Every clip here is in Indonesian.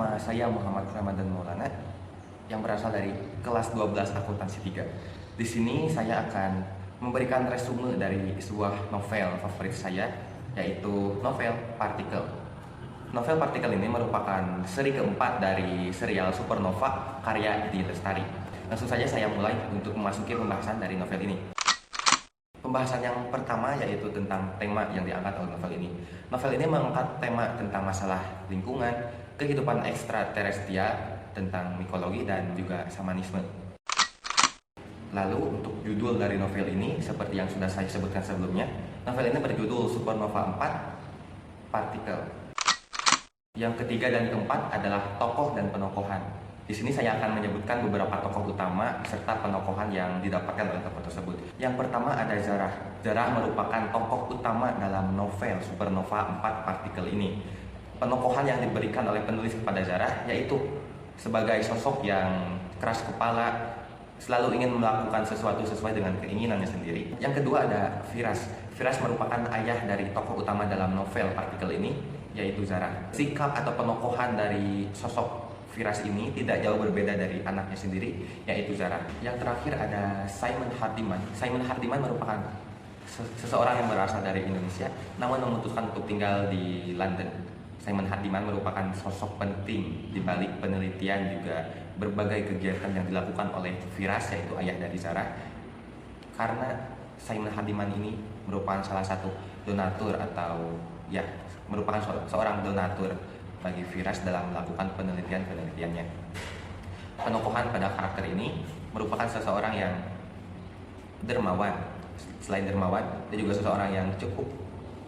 nama saya Muhammad Ramadan Maulana yang berasal dari kelas 12 akuntansi 3. Di sini saya akan memberikan resume dari sebuah novel favorit saya, yaitu novel Partikel. Novel Partikel ini merupakan seri keempat dari serial Supernova karya Edi Lestari. Langsung saja saya mulai untuk memasuki pembahasan dari novel ini. Pembahasan yang pertama yaitu tentang tema yang diangkat oleh novel ini. Novel ini mengangkat tema tentang masalah lingkungan, kehidupan ekstraterestrial, tentang mikologi dan juga shamanisme. Lalu untuk judul dari novel ini, seperti yang sudah saya sebutkan sebelumnya, novel ini berjudul Supernova 4 Partikel. Yang ketiga dan keempat adalah tokoh dan penokohan. Di sini saya akan menyebutkan beberapa tokoh utama serta penokohan yang didapatkan oleh tokoh tersebut. Yang pertama ada Zarah. Zarah merupakan tokoh utama dalam novel Supernova 4 Partikel ini. Penokohan yang diberikan oleh penulis kepada Zarah yaitu sebagai sosok yang keras kepala, selalu ingin melakukan sesuatu sesuai dengan keinginannya sendiri. Yang kedua ada Firas. Firas merupakan ayah dari tokoh utama dalam novel Partikel ini, yaitu Zarah. Sikap atau penokohan dari sosok Firas ini tidak jauh berbeda dari anaknya sendiri, yaitu Zarah. Yang terakhir ada Simon Hardiman. Simon Hardiman merupakan seseorang yang berasal dari Indonesia, namun memutuskan untuk tinggal di London. Simon Hardiman merupakan sosok penting di balik penelitian juga berbagai kegiatan yang dilakukan oleh Firas, yaitu ayah dari Zarah. Karena Simon Hardiman ini merupakan salah satu donatur atau merupakan seorang donatur bagi Firas dalam melakukan penelitiannya. Penokohan pada karakter ini merupakan seseorang yang dermawan. Selain dermawan, dia juga seseorang yang cukup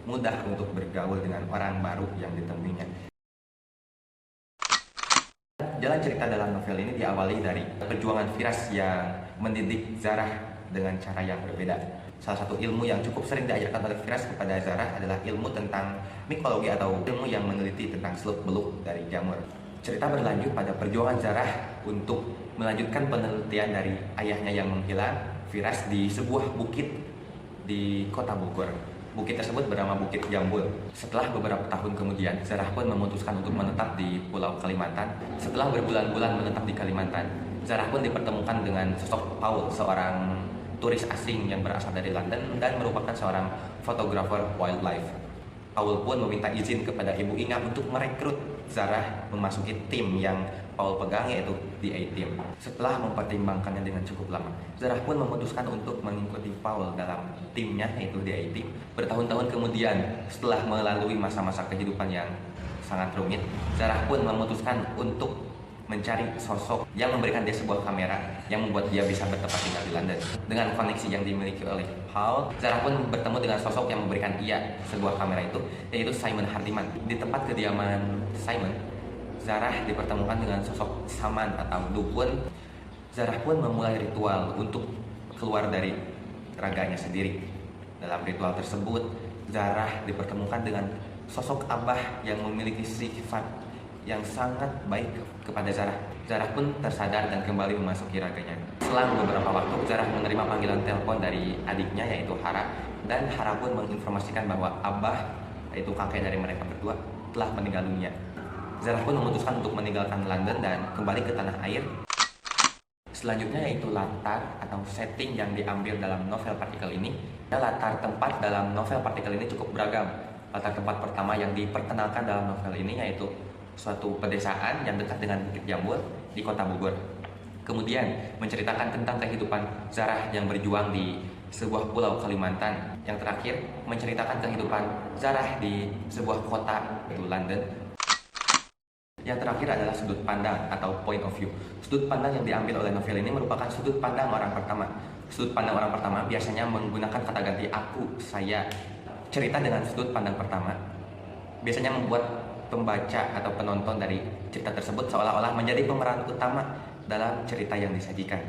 mudah untuk bergaul dengan orang baru yang ditemuinya. Jalan cerita dalam novel ini diawali dari perjuangan Firas yang mendidik Zarah dengan cara yang berbeda. Salah satu ilmu yang cukup sering diajarkan oleh Firas kepada Zarah adalah ilmu tentang mikologi atau ilmu yang meneliti tentang seluk-beluk dari jamur. Cerita berlanjut pada perjuangan Zarah untuk melanjutkan penelitian dari ayahnya yang menghilang, Firas, di sebuah bukit di kota Bogor. Bukit tersebut bernama Bukit Jambul. Setelah beberapa tahun kemudian, Zarah pun memutuskan untuk menetap di Pulau Kalimantan. Setelah berbulan-bulan menetap di Kalimantan, Zarah pun dipertemukan dengan sosok Paul, seorang turis asing yang berasal dari London dan merupakan seorang fotografer wildlife. Paul pun meminta izin kepada Ibu Inga untuk merekrut Zarah memasuki tim yang Paul pegang, yaitu The A-Team. Setelah mempertimbangkannya dengan cukup lama, Zarah pun memutuskan untuk mengikuti Paul dalam timnya, yaitu The A-Team. Bertahun-tahun kemudian, setelah melalui masa-masa kehidupan yang sangat rumit, Zarah pun memutuskan untuk mencari sosok yang memberikan dia sebuah kamera yang membuat dia bisa bertempat tinggal di London. Dengan koneksi yang dimiliki oleh Paul, Zarah pun bertemu dengan sosok yang memberikan ia sebuah kamera itu, yaitu Simon Hardiman. Di tempat kediaman Simon, Zarah dipertemukan dengan sosok Saman atau dukun. Zarah pun memulai ritual untuk keluar dari raganya sendiri. Dalam ritual tersebut, Zarah dipertemukan dengan sosok Abah yang memiliki sifat yang sangat baik kepada Zarah. Zarah pun tersadar dan kembali memasuki raganya. Selang beberapa waktu, Zarah menerima panggilan telepon dari adiknya, yaitu Hara, dan Hara pun menginformasikan bahwa Abah, yaitu kakek dari mereka berdua, telah meninggal dunia. Zarah pun memutuskan untuk meninggalkan London dan kembali ke tanah air. Selanjutnya yaitu latar atau setting yang diambil dalam novel Partikel ini. Latar tempat dalam novel Partikel ini cukup beragam. Latar tempat pertama yang diperkenalkan dalam novel ini yaitu suatu pedesaan yang dekat dengan Bukit Jambul di kota Bogor. Kemudian menceritakan tentang kehidupan Zarah yang berjuang di sebuah pulau Kalimantan. Yang terakhir menceritakan kehidupan Zarah di sebuah kota, yaitu London. Yang terakhir adalah sudut pandang atau point of view. Sudut pandang yang diambil oleh novel ini merupakan sudut pandang orang pertama. Sudut pandang orang pertama biasanya menggunakan kata ganti aku, saya. Cerita dengan sudut pandang pertama biasanya membuat pembaca atau penonton dari cerita tersebut seolah-olah menjadi pemeran utama dalam cerita yang disajikan.